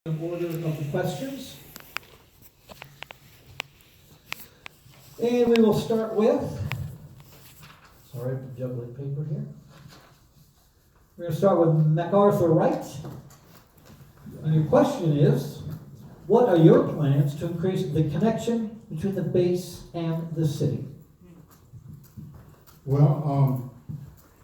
In order of the questions. And we will start with, sorry, I'm juggling paper here. We're going to start with MacArthur Wright. And your question is, what are your plans to increase the connection between the base and the city? Well,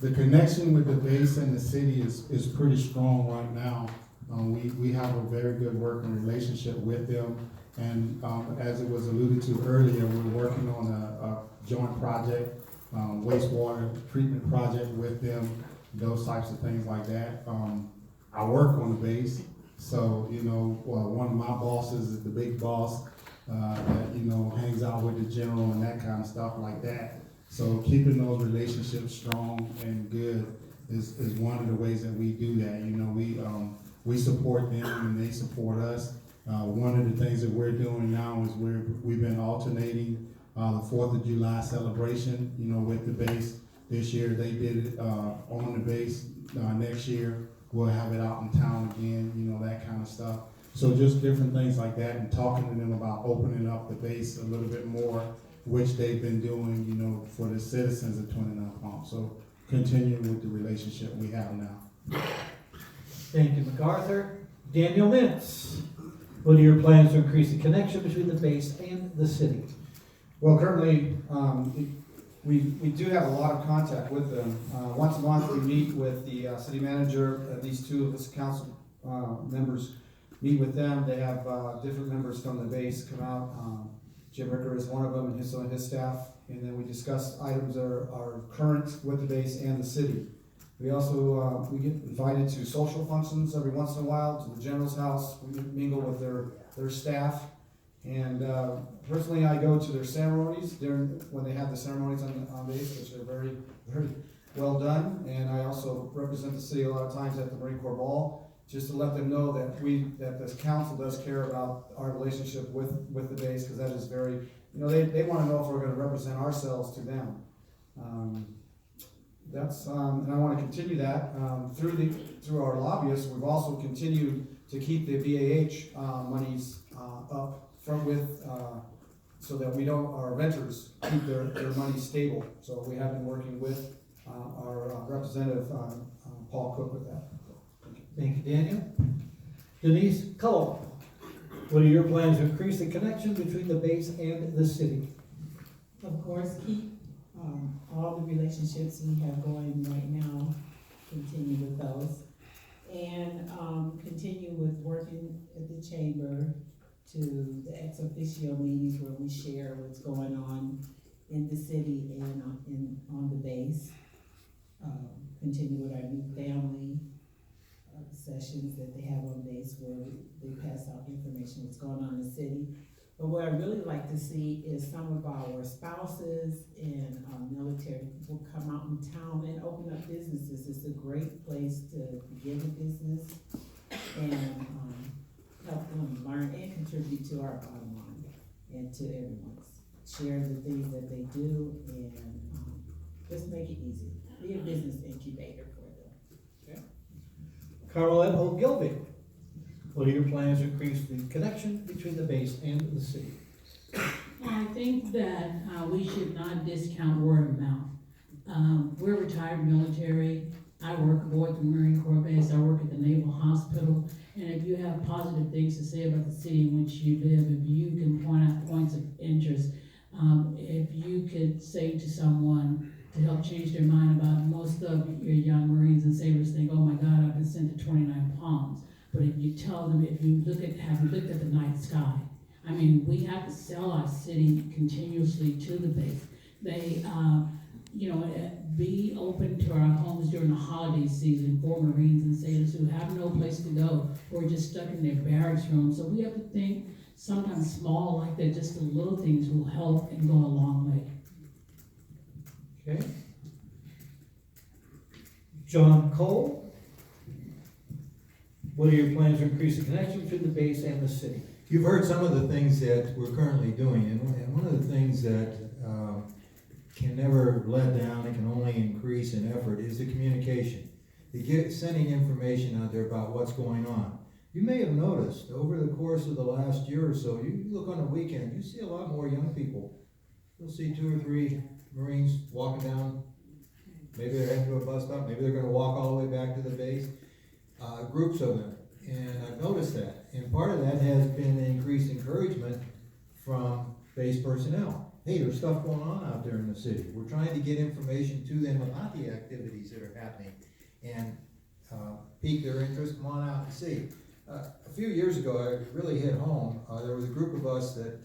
the connection with the base and the city is pretty strong right now. We have a very good working relationship with them, and as it was alluded to earlier, we're working on a joint project, wastewater treatment project with them, those types of things like that. I work on the base, so one of my bosses is the big boss that hangs out with the general and that kind of stuff like that. So keeping those relationships strong and good is one of the ways that we do that. We support them and they support us. One of the things that we're doing now is we've been alternating the 4th of July celebration, with the base. This year they did it on the base. Next year we'll have it out in town again, that kind of stuff. So just different things like that, and talking to them about opening up the base a little bit more, which they've been doing, for the citizens of Twentynine Palm. So continuing with the relationship we have now. Thank you, MacArthur. Daniel Mintz, what are your plans to increase the connection between the base and the city? Well, currently, we do have a lot of contact with them. Once a month, we meet with the city manager. These two of us council members meet with them. They have different members from the base come out. Jim Ricker is one of them, and some of his staff. And then we discuss items that are current with the base and the city. We also we get invited to social functions every once in a while, to the general's house. We mingle with their staff. And personally, I go to their ceremonies when they have the ceremonies on base, which are very, very well done. And I also represent the city a lot of times at the Marine Corps Ball, just to let them know that this council does care about our relationship with the base, because that is very, they want to know if we're going to represent ourselves to them. And I want to continue that through our lobbyists. We've also continued to keep the BAH monies up front with, so that our renters keep their money stable. So we have been working with our representative Paul Cook with that. Thank you, Daniel. Denise Cullen, what are your plans to increase the connection between the base and the city? Of course, keep all the relationships we have going right now, continue with those. And continue with working at the chamber to the ex officio meetings where we share what's going on in the city and on the base. Continue with our new family sessions that they have on base, where they pass out information what's going on in the city. But what I really like to see is some of our spouses and military people come out in town and open up businesses. It's a great place to begin a business and help them learn and contribute to our bottom line and to everyone. Share the things that they do and just make it easy. Be a business incubator for them. Okay. Carolyn Ogilvy, what are your plans to increase the connection between the base and the city? I think that we should not discount word of mouth. We're retired military. I work at the Marine Corps base. I work at the Naval Hospital. And if you have positive things to say about the city in which you live, if you can point out points of interest, if you could say to someone to help change their mind about, most of your young Marines and sailors think, oh my God, I've been sent to 29 Palms. But if you tell them, have you looked at the night sky? I mean, we have to sell our city continuously to the base. They, be open to our homes during the holiday season for Marines and sailors who have no place to go or are just stuck in their barracks room. So we have to think sometimes small like that, just the little things will help and go a long way. Okay. John Cole, what are your plans to increase the connection between the base and the city? You've heard some of the things that we're currently doing, and one of the things that can never let down and can only increase in effort is the communication. Sending information out there about what's going on. You may have noticed over the course of the last year or so, you look on the weekend, you see a lot more young people. You'll see 2 or 3 Marines walking down. Maybe they're heading to a bus stop, maybe they're gonna walk all the way back to the base. Groups of them, and I've noticed that. And part of that has been increased encouragement from base personnel. Hey, there's stuff going on out there in the city. We're trying to get information to them about the activities that are happening and pique their interest. Come on out and see. A few years ago, I really hit home. There was a group of us that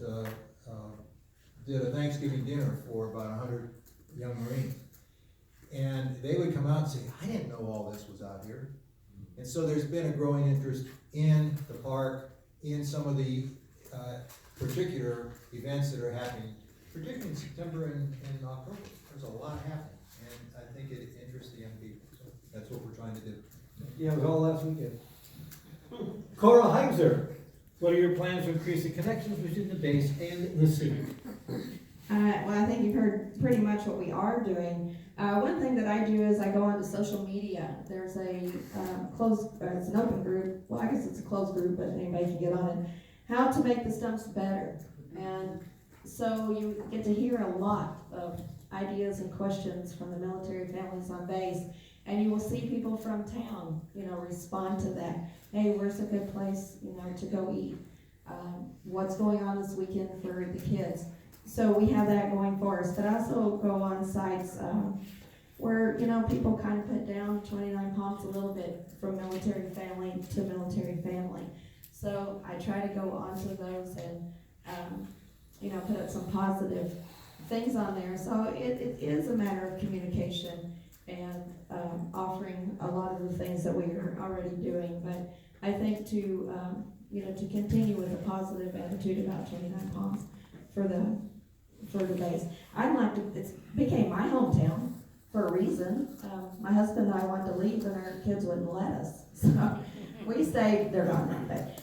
did a Thanksgiving dinner for about 100 young Marines. And they would come out and say, I didn't know all this was out here. And so there's been a growing interest in the park, in some of the particular events that are happening, particularly in September and October. There's a lot happening, and I think it interests the young people. So that's what we're trying to do. Yeah, it was all last weekend. Cora Heiser, what are your plans to increase the connections between the base and the city? Well, I think you've heard pretty much what we are doing. One thing that I do is I go onto social media. There's a it's an open group. Well, I guess it's a closed group, but anybody can get on it. How to make the stumps better. And so you get to hear a lot of ideas and questions from the military families on base. And you will see people from town, respond to that. Hey, where's a good place, to go eat? What's going on this weekend for the kids? So we have that going for us, but I also go on sites where, people kind of put down Twentynine Palms a little bit from military family to military family. So I try to go onto those and, put up some positive things on there. So it is a matter of communication and offering a lot of the things that we are already doing. But I think to continue with a positive attitude about Twentynine Palms for the base. It became my hometown for a reason. My husband and I wanted to leave and our kids wouldn't let us. So we stayed, they're gone now, but,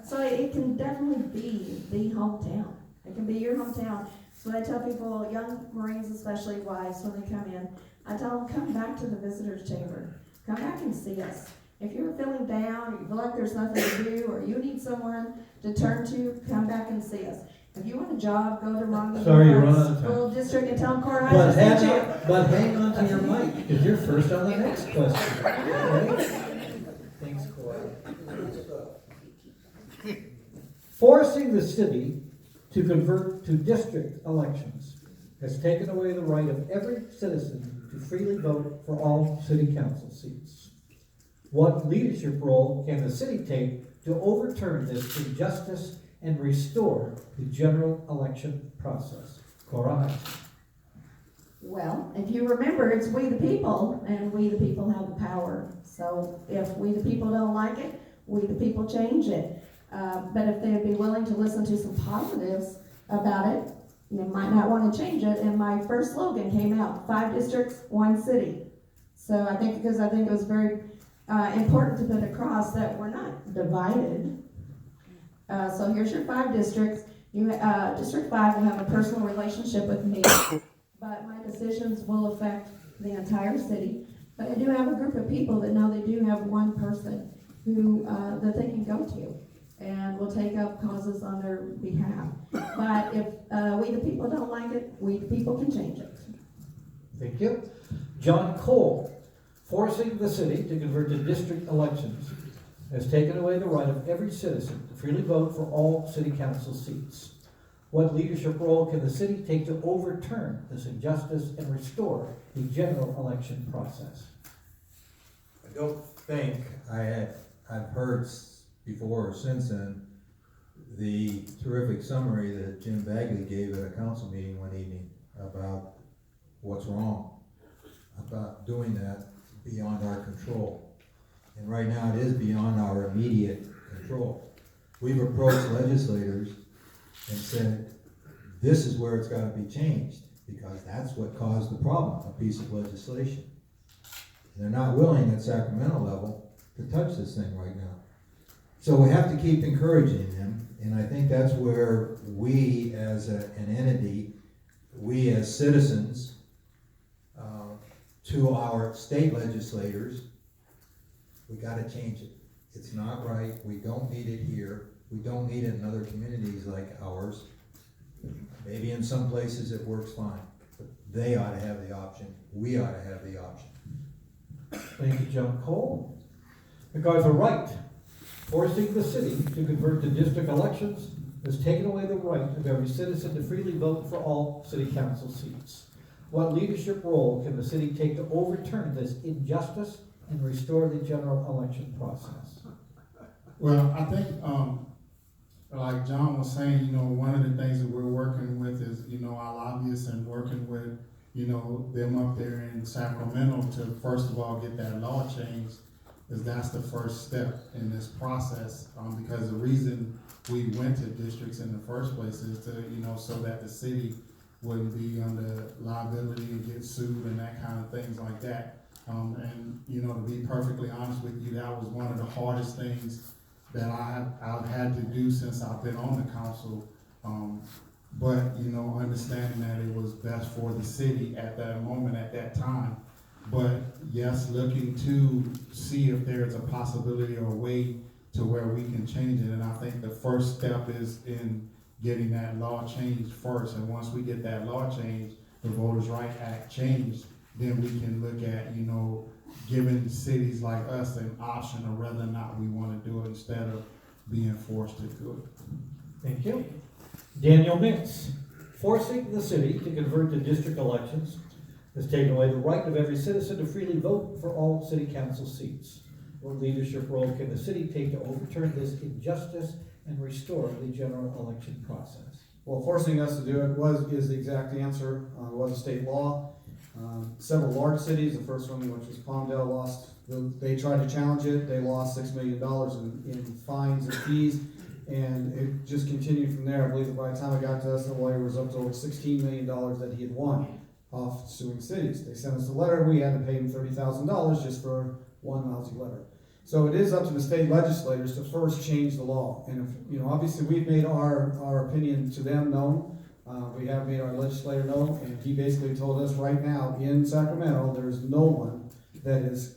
so it can definitely be the hometown. It can be your hometown. So I tell people, young Marines, especially wives, when they come in, I tell them, come back to the visitors chamber. Come back and see us. If you're feeling down, or you feel like there's nothing to do, or you need someone to turn to, come back and see us. If you want a job, go to Romney School District and tell them Cora Heiser sent you. But hang on to your mic, because you're first on the next question. Okay? Thanks, Cora. Forcing the city to convert to district elections has taken away the right of every citizen to freely vote for all city council seats. What leadership role can the city take to overturn this injustice and restore the general election process? Cora Heiser. Well, if you remember, it's we the people, and we the people have the power. So if we the people don't like it, we the people change it. But if they'd be willing to listen to some positives about it, you might not want to change it. And my first slogan came out, 5 districts, 1 city. So I think it was very important to put across that we're not divided. So here's your 5 districts. District 5 will have a personal relationship with me, but my decisions will affect the entire city. But I do have a group of people that know they do have one person who that they can go to and will take up causes on their behalf. But if we the people don't like it, we the people can change it. Thank you. John Cole, forcing the city to convert to district elections has taken away the right of every citizen to freely vote for all city council seats. What leadership role can the city take to overturn this injustice and restore the general election process? I don't think I've heard before or since then the terrific summary that Jim Bagley gave at a council meeting one evening about what's wrong about doing that beyond our control. And right now it is beyond our immediate control. We've approached legislators and said, this is where it's got to be changed, because that's what caused the problem, a piece of legislation. And they're not willing at Sacramento level to touch this thing right now. So we have to keep encouraging them, and I think that's where we as an entity, we as citizens, to our state legislators, we got to change it. It's not right, we don't need it here, we don't need it in other communities like ours. Maybe in some places it works fine, but they ought to have the option, we ought to have the option. Thank you, John Cole. MacArthur Wright, forcing the city to convert to district elections has taken away the right of every citizen to freely vote for all city council seats. What leadership role can the city take to overturn this injustice and restore the general election process? Well, I think, like John was saying, one of the things that we're working with is, our lobbyists and working with, them up there in Sacramento to first of all get that law changed, is that's the first step in this process. Because the reason we went to districts in the first place is to, so that the city wouldn't be under liability and get sued and that kind of things like that. And to be perfectly honest with you, that was one of the hardest things that I've had to do since I've been on the council. But understanding that it was best for the city at that moment, at that time. But yes, looking to see if there's a possibility or a way to where we can change it. And I think the first step is in getting that law changed first. And once we get that law changed, the Voters' Right Act changed, then we can look at, giving cities like us an option of whether or not we want to do it instead of being forced to do it. Thank you. Daniel Mintz, forcing the city to convert to district elections has taken away the right of every citizen to freely vote for all city council seats. What leadership role can the city take to overturn this injustice and restore the general election process? Well, forcing us to do it is the exact answer. It was a state law. Several large cities, the first one, which was Palmdale, lost. They tried to challenge it. They lost $6 million in fines and fees, and it just continued from there. I believe that by the time it got to us, the lawyer was up to over $16 million that he had won off suing cities. They sent us a letter. We had to pay him $30,000 just for one lousy letter. So it is up to the state legislators to first change the law. And if, obviously we've made our opinion to them known. We have made our legislator know, and he basically told us right now in Sacramento, there's no one that is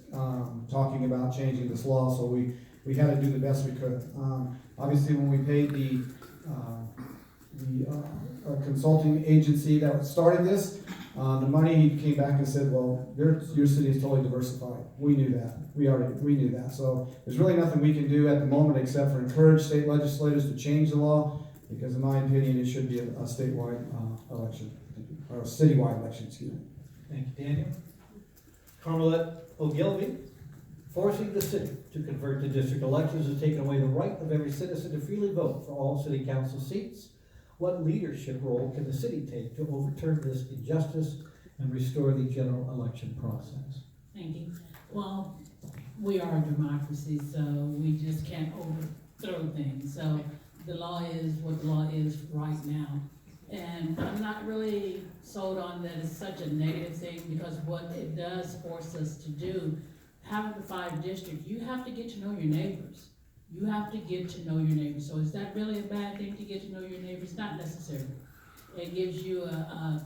talking about changing this law, so we had to do the best we could. Obviously, when we paid the consulting agency that started this, the money, he came back and said, well, your city is totally diversified. We knew that. We knew that. So there's really nothing we can do at the moment except for encourage state legislators to change the law, because in my opinion, it should be a statewide election, or a citywide election, excuse me. Thank you, Daniel. Carmelette Ogilvy, forcing the city to convert to district elections has taken away the right of every citizen to freely vote for all city council seats. What leadership role can the city take to overturn this injustice and restore the general election process? Thank you. Well, we are a democracy, so we just can't overthrow things. So the law is what the law is right now. And I'm not really sold on that it's such a negative thing, because what it does force us to do, having the 5 districts, you have to get to know your neighbors. You have to get to know your neighbors. So is that really a bad thing to get to know your neighbors? Not necessarily. It gives you a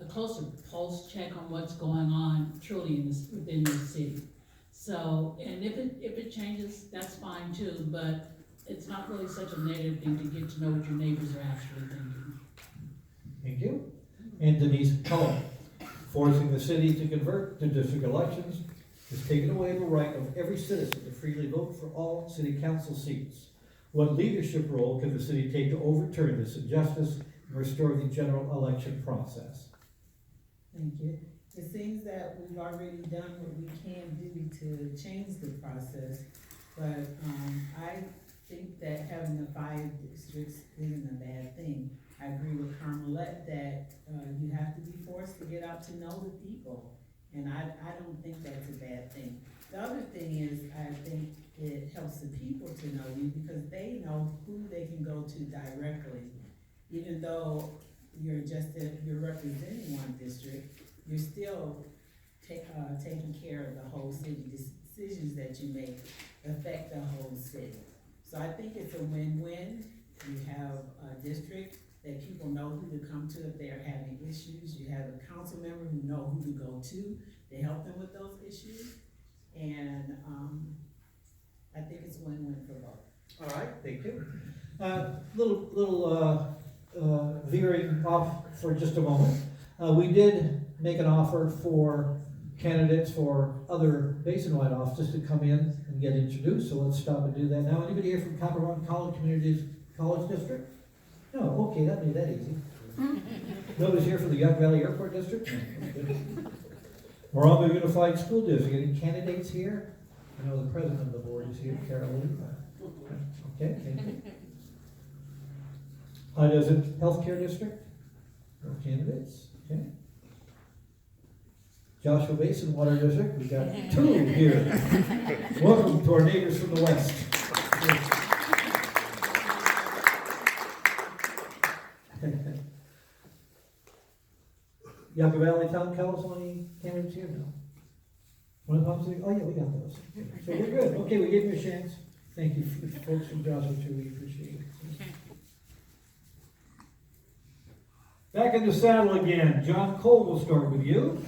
closer pulse check on what's going on truly within your city. So, and if it changes, that's fine too, but it's not really such a negative thing to get to know what your neighbors are actually thinking. Thank you. And Denise Cullen, forcing the city to convert to district elections has taken away the right of every citizen to freely vote for all city council seats. What leadership role can the city take to overturn this injustice and restore the general election process? Thank you. It seems that we've already done what we can do to change the process, but I think that having the 5 districts isn't a bad thing. I agree with Carmelette that you have to be forced to get out to know the people, and I don't think that's a bad thing. The other thing is, I think it helps the people to know you, because they know who they can go to directly. Even though you're representing one district, you're still taking care of the whole city. Decisions that you make affect the whole city. So I think it's a win-win. You have a district that people know who to come to if they're having issues. You have a council member who know who to go to help them with those issues. And I think it's win-win for both. All right, thank you. Little veering off for just a moment. We did make an offer for candidates for other basin-wide offices to come in and get introduced, so let's stop and do that now. Anybody here from Copper Run College College District? No, okay, that made that easy. Nobody's here for the Yucca Valley Airport District? Morongo Unified School District, any candidates here? I know the president of the board is here, Carolyn. Okay, thank you. High Desert Healthcare District? No candidates, okay. Joshua Basin Water District, we got 2 here. Welcome to our neighbors from the west. Yucca Valley Town Council, any candidates here? No. One of the oh yeah, we got those. So we're good. Okay, we gave you a chance. Thank you, folks from Joshua too, we appreciate it. Back in the saddle again. John Cole will start with you.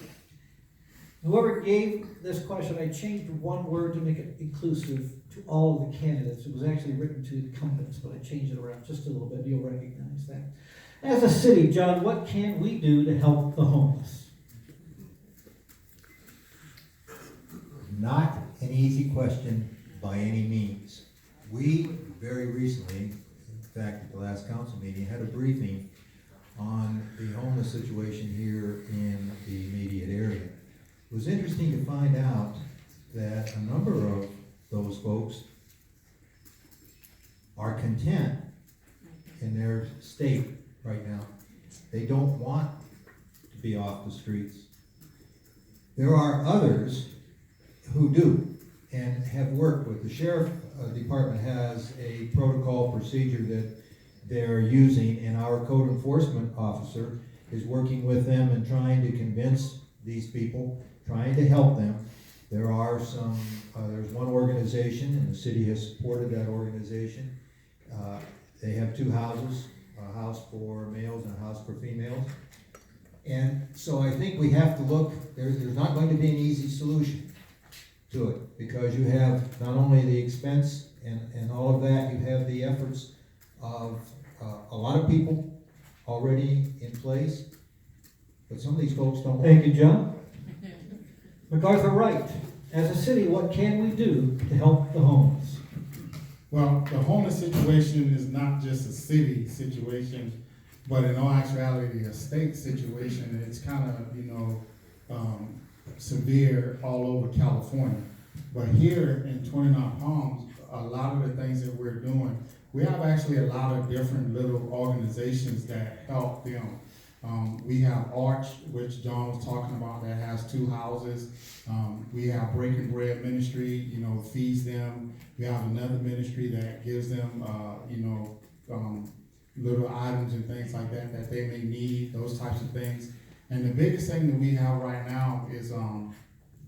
Whoever gave this question, I changed one word to make it inclusive to all of the candidates. It was actually written to incumbents, but I changed it around just a little bit. You'll recognize that. As a city, John, what can we do to help the homeless? Not an easy question by any means. We very recently, in fact at the last council meeting, had a briefing on the homeless situation here in the immediate area. It was interesting to find out that a number of those folks are content in their state right now. They don't want to be off the streets. There are others who do and have worked with. The sheriff department has a protocol procedure that they're using, and our code enforcement officer is working with them and trying to convince these people, trying to help them. There are some, there's one organization, and the city has supported that organization. They have 2 houses, a house for males and a house for females. And so I think we have to look, there's not going to be an easy solution to it, because you have not only the expense and all of that, you have the efforts of a lot of people already in place, but some of these folks don't. Thank you, John. MacArthur Wright, as a city, what can we do to help the homeless? Well, the homeless situation is not just a city situation, but in all actuality, a state situation. It's kind of, severe all over California. But here in 29 Palms, a lot of the things that we're doing, we have actually a lot of different little organizations that help them. We have Arch, which John was talking about, that has 2 houses. We have Breaking Bread Ministry, feeds them. We have another ministry that gives them, little items and things like that they may need, those types of things. And the biggest thing that we have right now is the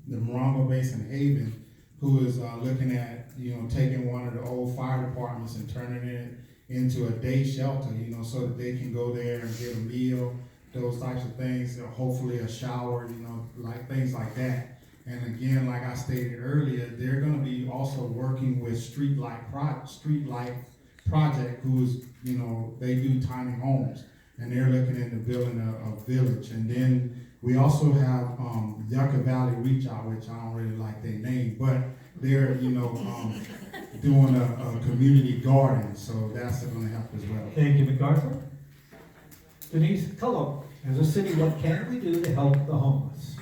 Morongo Basin Haven, who is looking at, taking one of the old fire departments and turning it into a day shelter, so that they can go there and get a meal, those types of things, hopefully a shower, like things like that. And again, like I stated earlier, they're going to be also working with Streetlight Project, who's, they do tiny homes, and they're looking into building a village. And then we also have Yucca Valley Reach Out, which I don't really like their name, but they're, doing a community garden, so that's going to help as well. Thank you, MacArthur. Denise Cullo, as a city, what can we do to help the homeless?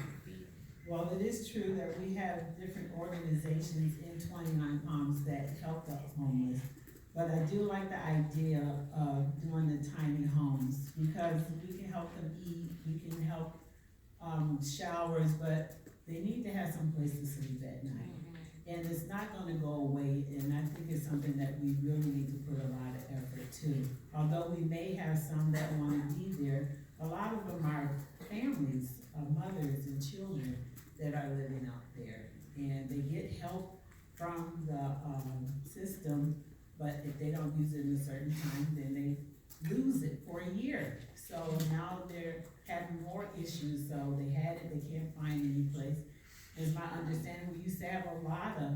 Well, it is true that we have different organizations in 29 Palms that help the homeless. But I do like the idea of doing the tiny homes, because we can help them eat, we can help showers, but they need to have some place to sleep at night. And it's not gonna go away, and I think it's something that we really need to put a lot of effort to. Although we may have some that wanna be there, a lot of them are families, mothers and children that are living out there. And they get help from the system, but if they don't use it in a certain time, then they lose it for a year. So now they're having more issues, so they had it, they can't find any place. It's my understanding, we used to have a lot of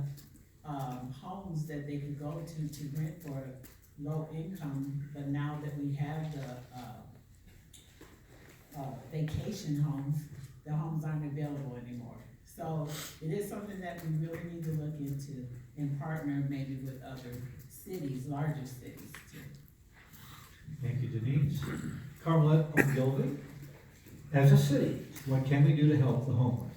homes that they could go to rent for low income, but now that we have the, vacation homes, the homes aren't available anymore. So it is something that we really need to look into and partner maybe with other cities, larger cities too. Thank you, Denise. Carmelette Ogilvy, as a city, what can we do to help the homeless?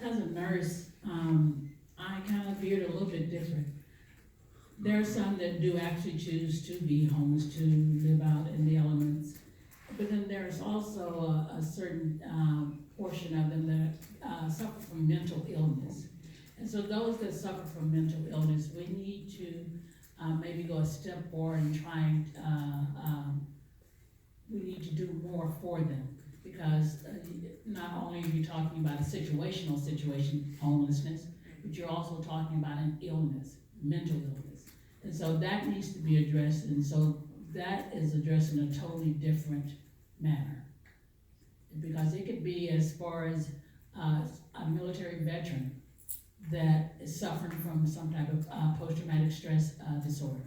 As a nurse, I kind of view it a little bit different. There are some that do actually choose to be homeless, to live out in the elements. But then there's also a certain portion of them that suffer from mental illness. And so those that suffer from mental illness, we need to maybe go a step forward and trying, we need to do more for them. Because not only are you talking about a situational situation, homelessness, but you're also talking about an illness, mental illness. And so that needs to be addressed, and so that is addressed in a totally different manner. Because it could be as far as a military veteran that is suffering from some type of post-traumatic stress disorder.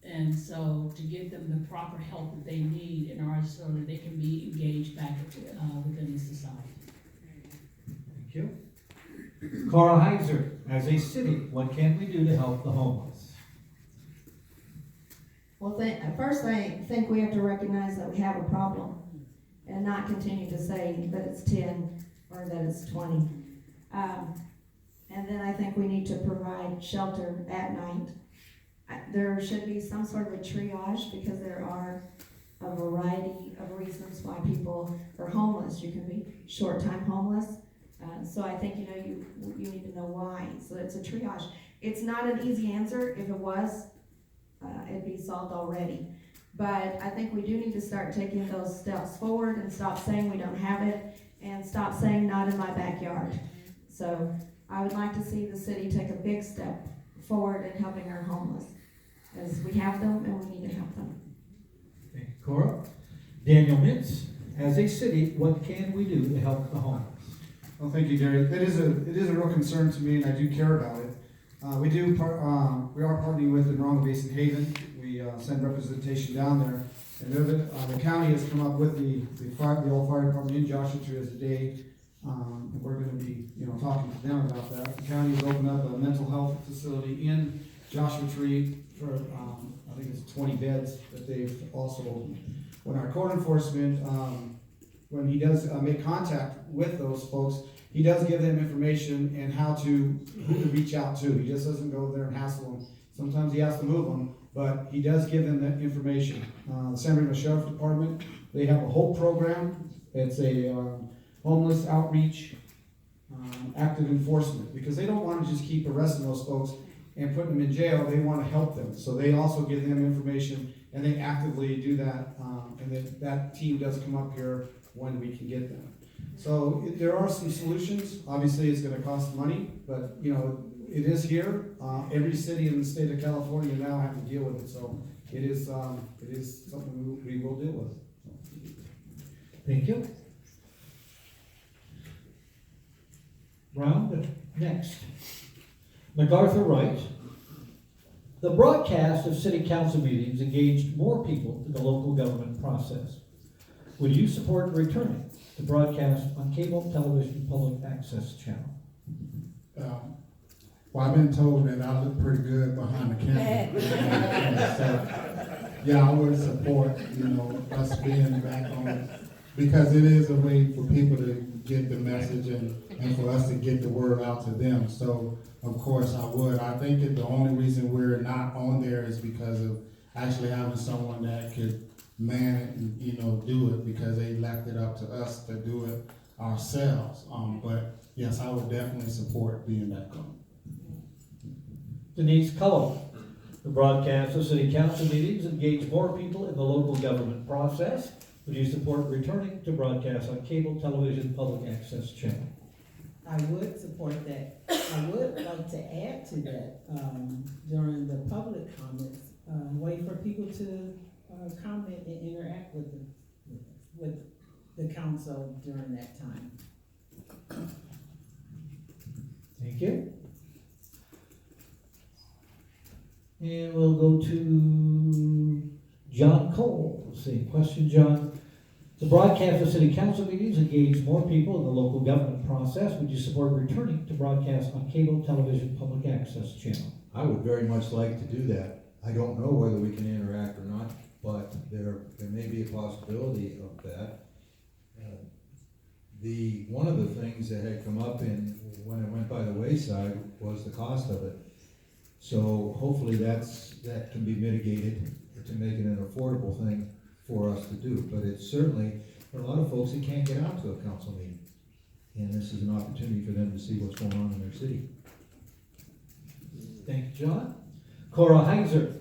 And so to give them the proper help that they need in order so that they can be engaged back within the society. Thank you. Cora Heiser, as a city, what can we do to help the homeless? Well, first I think we have to recognize that we have a problem and not continue to say that it's 10 or that it's 20. And then I think we need to provide shelter at night. There should be some sort of a triage because there are a variety of reasons why people are homeless. You can be short-time homeless. So I think, you need to know why. So it's a triage. It's not an easy answer. If it was, it'd be solved already. But I think we do need to start taking those steps forward and stop saying we don't have it and stop saying not in my backyard. So I would like to see the city take a big step forward in helping our homeless, as we have them and we need to help them. Thank you, Cora. Daniel Mintz, as a city, what can we do to help the homeless? Well, thank you, Gary. It is a real concern to me, and I do care about it. We are partnering with the Morongo Basin Haven. We send representation down there, and the county has come up with the old fire department in Joshua Tree as a day. And we're going to be, talking to them about that. The county has opened up a mental health facility in Joshua Tree for, I think it's 20 beds that they've also opened. When our code enforcement, when he does make contact with those folks, he does give them information and who to reach out to. He just doesn't go there and hassle them. Sometimes he has to move them, but he does give them that information. The San Bernardino Sheriff Department, they have a whole program. It's a homeless outreach, active enforcement, because they don't want to just keep arresting those folks and putting them in jail. They want to help them. So they also give them information, and they actively do that, and that team does come up here when we can get them. So there are some solutions. Obviously, it's going to cost money, but it is here. Every city in the state of California now have to deal with it. So it is something we will deal with. Thank you. Round next. MacArthur Wright. The broadcast of city council meetings engaged more people in the local government process. Would you support returning to broadcast on cable television public access channel? Well, I've been told that I look pretty good behind the camera. So, yeah, I would support, us being back on it, because it is a way for people to get the message and for us to get the word out to them. So, of course, I would. I think that the only reason we're not on there is because of actually having someone that could man it and, do it, because they left it up to us to do it ourselves. But yes, I would definitely support being back on. Denise Cullum. The broadcast of city council meetings engage more people in the local government process. Would you support returning to broadcast on cable television public access channel? I would support that. I would like to add to that during the public comments, wait for people to comment and interact with the council during that time. Thank you. And we'll go to John Cole. Let's see, question, John. The broadcast of city council meetings engage more people in the local government process. Would you support returning to broadcast on cable television public access channel? I would very much like to do that. I don't know whether we can interact or not, but there may be a possibility of that. One of the things that had come up when it went by the wayside was the cost of it. So hopefully that can be mitigated to make it an affordable thing for us to do. But it's certainly, for a lot of folks, that can't get out to a council meeting. And this is an opportunity for them to see what's going on in their city. Thank you, John. Cora Heiser.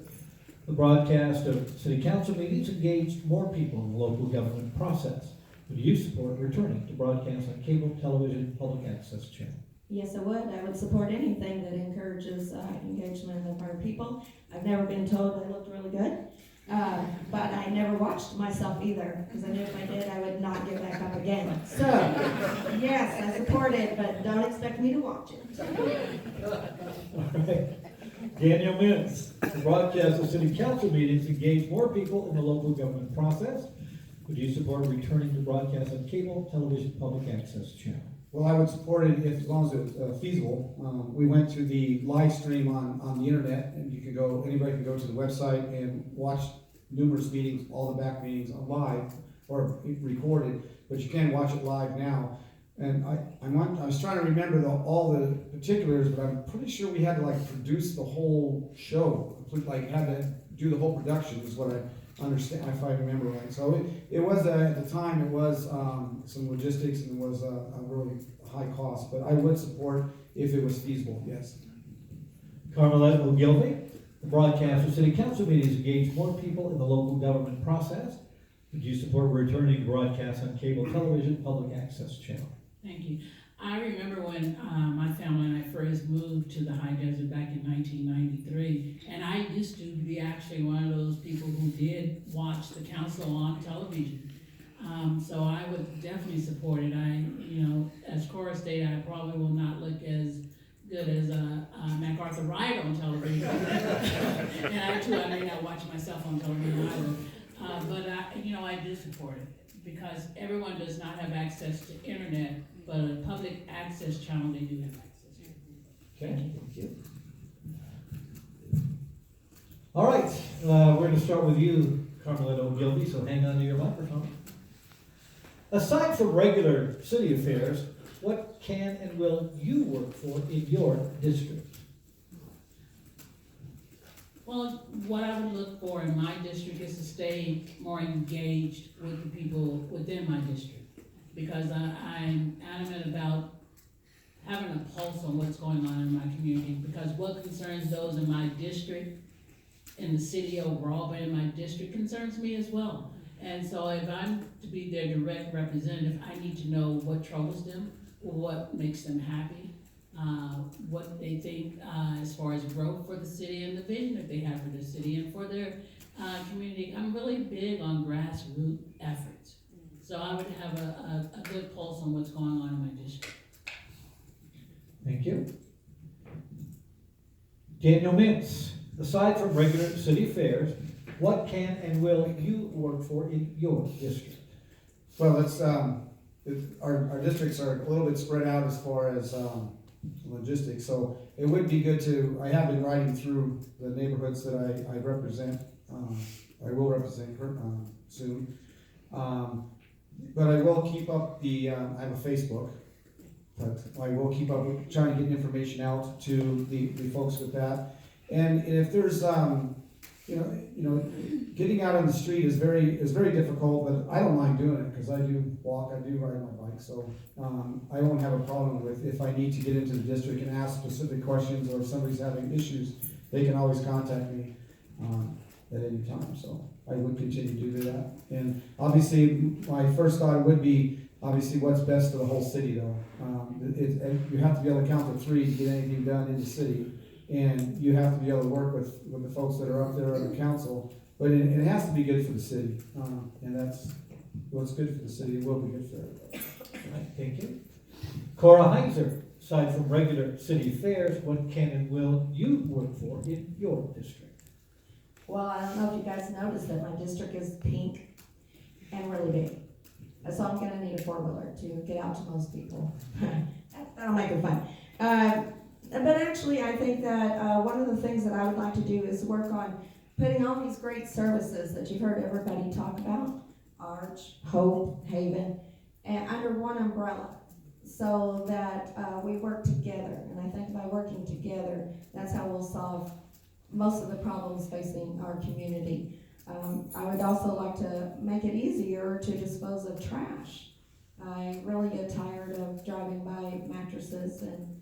The broadcast of city council meetings engaged more people in the local government process. Would you support returning to broadcast on cable television public access channel? Yes, I would. I would support anything that encourages engagement of our people. I've never been told I looked really good, but I never watched myself either, because I knew if I did, I would not get back up again. So, yes, I support it, but don't expect me to watch it. All right. Daniel Mintz. The broadcast of city council meetings engage more people in the local government process. Would you support returning to broadcast on cable television public access channel? Well, I would support it as long as it's feasible. We went to the live stream on the internet, and anybody can go to the website and watch numerous meetings, all the back meetings live or recorded, but you can watch it live now. And I was trying to remember all the particulars, but I'm pretty sure we had to produce the whole show, had to do the whole production is what I understand, if I remember right. So it was, at the time, it was some logistics, and it was a really high cost, but I would support if it was feasible, yes. Carmelette Ogilvy. The broadcast of city council meetings engage more people in the local government process. Would you support returning to broadcast on cable television public access channel? Thank you. I remember when my family and I first moved to the high desert back in 1993, and I used to be actually one of those people who did watch the council on television. So I would definitely support it. As Cora stated, I probably will not look as good as MacArthur Wright on television. And I may not watch myself on television either. But I do support it, because everyone does not have access to internet, but a public access channel, they do have access to. Okay, thank you. All right, we're going to start with you, Carmelette Ogilvy, so hang on to your microphone. Aside from regular city affairs, what can and will you work for in your district? Well, what I would look for in my district is to stay more engaged with the people within my district, because I'm adamant about having a pulse on what's going on in my community, because what concerns those in my district, in the city overall, but in my district concerns me as well. And so if I'm to be their direct representative, I need to know what troubles them, what makes them happy, what they think as far as growth for the city and the vision that they have for the city and for their community. I'm really big on grassroots efforts. So I would have a good pulse on what's going on in my district. Thank you. Daniel Mintz. Aside from regular city affairs, what can and will you work for in your district? Well, our districts are a little bit spread out as far as logistics, so it would be good I have been riding through the neighborhoods that I represent, I will represent soon. But I will keep up I have a Facebook, but I will keep up with trying to get information out to the folks with that. And if there's, getting out on the street is very difficult, but I don't mind doing it, because I do walk, I do ride my bike, so I won't have a problem with if I need to get into the district and ask specific questions, or if somebody's having issues, they can always contact me at any time. So I would continue to do that. And obviously, my first thought would be obviously what's best for the whole city, though. You have to be able to count to 3 to get anything done in the city. And you have to be able to work with the folks that are up there on the council, but it has to be good for the city, and that's what's good for the city. It will be good for everybody. All right, thank you. Cora Heiser. Aside from regular city affairs, what can and will you work for in your district? Well, I don't know if you guys noticed that my district is pink and really big. So I'm gonna need a four-wheeler to get out to most people. That'll make it fun. But actually, I think that one of the things that I would like to do is work on putting all these great services that you've heard everybody talk about, Arch, Hope, Haven, and under one umbrella, so that we work together. And I think by working together, that's how we'll solve most of the problems facing our community. I would also like to make it easier to dispose of trash. I really get tired of driving by mattresses and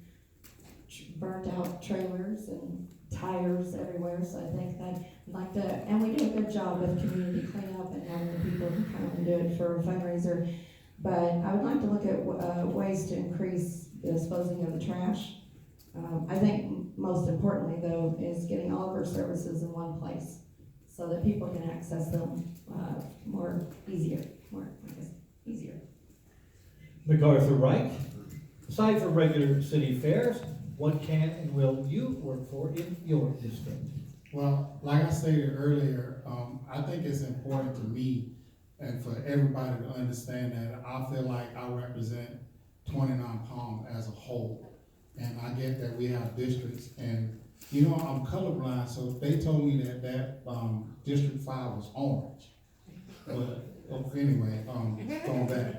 burnt out trailers and tires everywhere, so I think that I'd like to, and we do a good job with community cleanup and having the people who come and do it for a fundraiser, but I would like to look at ways to increase the disposing of the trash. I think most importantly though is getting all of our services in one place so that people can access them easier. MacArthur Wright, aside from regular city fairs, what can and will you work for in your district? Well, like I stated earlier, I think it's important to me and for everybody to understand that I feel like I represent 29 Palm as a whole. And I get that we have districts, and you know, I'm colorblind, so they told me that District 5 was orange. But anyway, going back.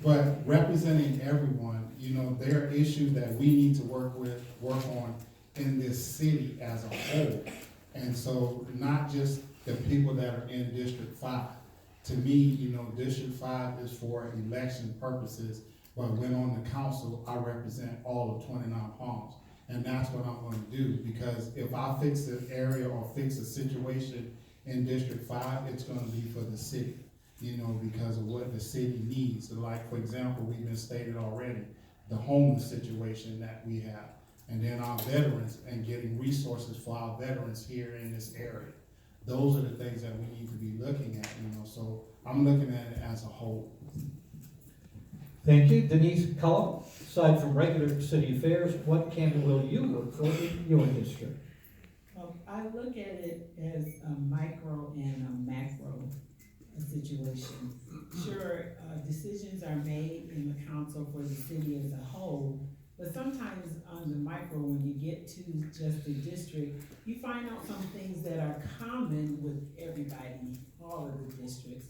But representing everyone, you know, there are issues that we need to work on in this city as a whole. And so not just the people that are in District 5. To me, you know, District 5 is for election purposes, but when on the council, I represent all of 29 Palms. And that's what I'm gonna do, because if I fix the area or fix a situation in District 5, it's gonna be for the city, you know, because of what the city needs. So like, for example, we've been stated already, the homeless situation that we have, and then our veterans and getting resources for our veterans here in this area. Those are the things that we need to be looking at, you know, so I'm looking at it as a whole. Thank you. Denise Cullum, aside from regular city affairs, what can and will you work for in your district? Well, I look at it as a micro and a macro situation. Sure, decisions are made in the council for the city as a whole, but sometimes on the micro, when you get to just the district, you find out some things that are common with everybody, all of the districts.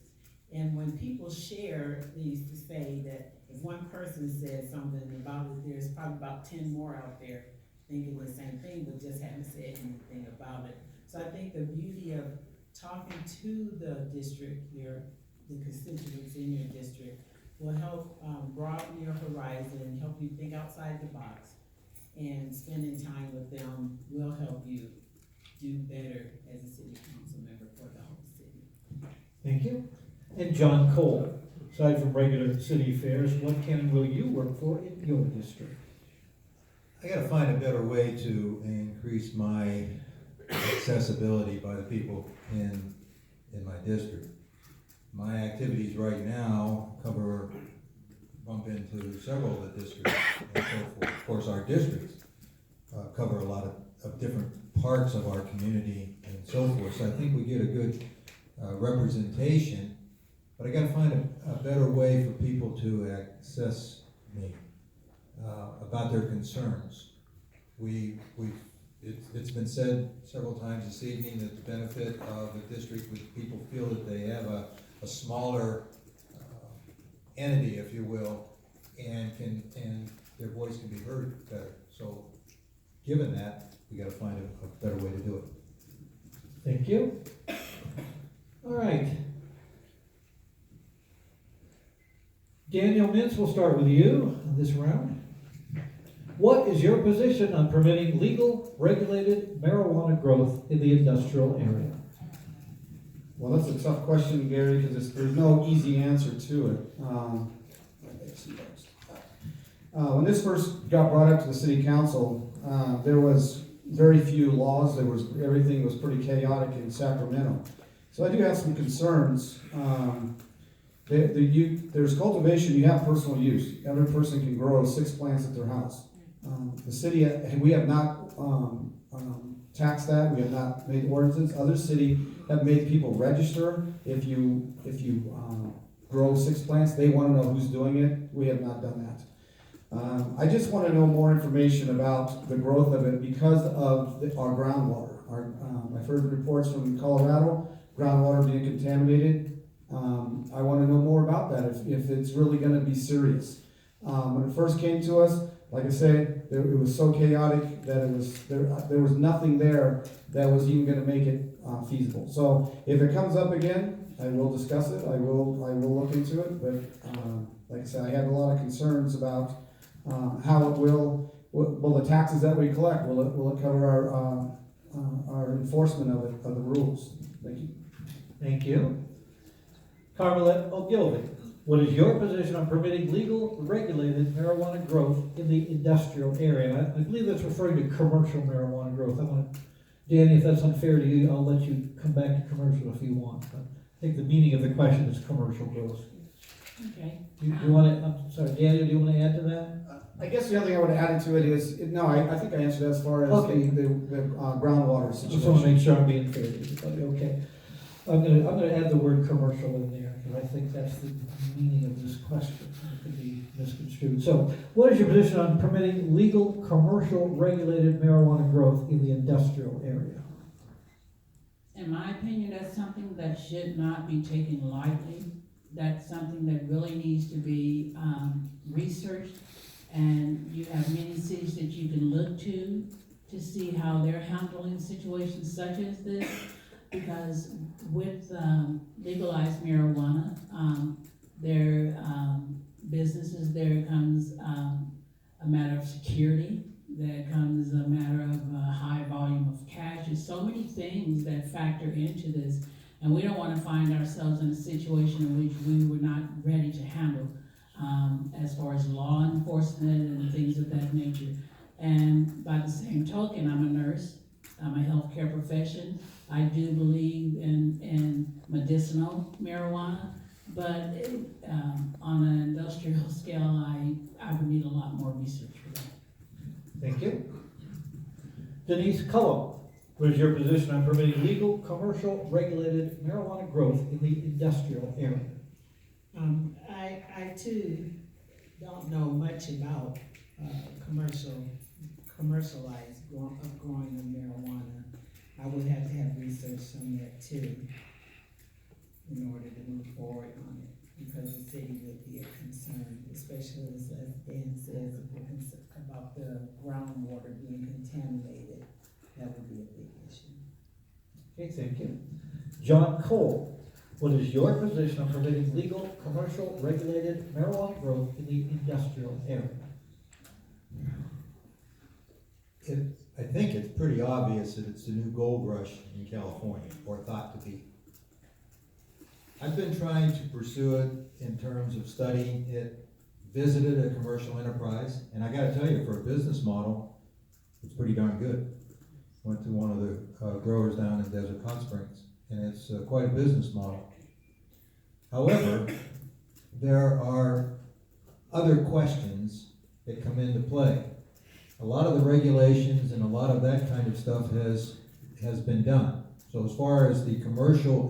And when people share, they used to say that if one person says something about it, there's probably about 10 more out there thinking the same thing, but just haven't said anything about it. So I think the beauty of talking to the district, the constituents in your district, will help broaden your horizon, help you think outside the box, and spending time with them will help you do better as a city council member for the whole city. Thank you. And John Cole, aside from regular city affairs, what can and will you work for in your district? I gotta find a better way to increase my accessibility by the people in my district. My activities right now bump into several of the districts and so forth. Of course, our districts cover a lot of different parts of our community and so forth. So I think we get a good representation, but I gotta find a better way for people to access me about their concerns. It's been said several times this evening that the benefit of the district with people feel that they have a smaller entity, if you will, and their voice can be heard better. So given that, we gotta find a better way to do it. Thank you. All right. Daniel Mintz, we'll start with you on this round. What is your position on permitting legal, regulated marijuana growth in the industrial area? Well, that's a tough question, Gary, because there's no easy answer to it. When this first got brought up to the city council, there was very few laws. Everything was pretty chaotic in Sacramento. So I do have some concerns. There's cultivation, you have personal use. Every person can grow 6 plants at their house. The city, we have not taxed that, we have not made ordinances. Other cities have made people register. If you grow 6 plants, they wanna know who's doing it. We have not done that. I just wanna know more information about the growth of it because of our groundwater. I've heard reports from Colorado, groundwater being contaminated. I wanna know more about that, if it's really gonna be serious. When it first came to us, like I said, it was so chaotic that there was nothing there that was even gonna make it feasible. So if it comes up again, I will discuss it, I will look into it, but like I said, I have a lot of concerns about how it will the taxes that we collect, will it cover our enforcement of the rules? Thank you. Thank you. Carmelette Ogilvy, what is your position on permitting legal, regulated marijuana growth in the industrial area? And I believe that's referring to commercial marijuana growth. Danny, if that's unfair to you, I'll let you come back to commercial if you want. But I think the meaning of the question is commercial growth. Okay. You want to, I'm sorry, Daniel, do you want to add to that? I guess the other thing I would add to it is, no, I think I answered as far as Okay. the groundwater Just want to situation. make sure I'm being fair to everybody, okay. I'm gonna add the word commercial in there, because I think that's the meaning of this question. It could be misconstrued. So, what is your position on permitting legal, commercial, regulated marijuana growth in the industrial area? In my opinion, that's something that should not be taken lightly. That's something that really needs to be researched. And you have many cities that you can look to see how they're handling situations such as this. Because with legalized marijuana, their businesses, there comes a matter of security, there comes a matter of a high volume of cash. There's so many things that factor into this, and we don't want to find ourselves in a situation in which we were not ready to handle as far as law enforcement and things of that nature. And by the same token, I'm a nurse, I'm a healthcare profession. I do believe in medicinal marijuana, but on an industrial scale, I would need a lot more research for that. Thank you. Denise Cullum, what is your position on permitting legal, commercial, regulated marijuana growth in the industrial area? I too don't know much about commercialized growing of marijuana. I would have to have research on that too, in order to move forward on it, because the city would be a concern, especially as Dan says, about the groundwater being contaminated. That would be a big issue. Okay, thank you. John Cole, what is your position on permitting legal, commercial, regulated marijuana growth in the industrial area? I think it's pretty obvious that it's the new gold rush in California, or thought to be. I've been trying to pursue it in terms of studying it, visited a commercial enterprise, and I gotta tell you, for a business model, it's pretty darn good. Went to one of the growers down in Desert Hot Springs, and it's quite a business model. However, there are other questions that come into play. A lot of the regulations and a lot of that kind of stuff has been done. So as far as the commercial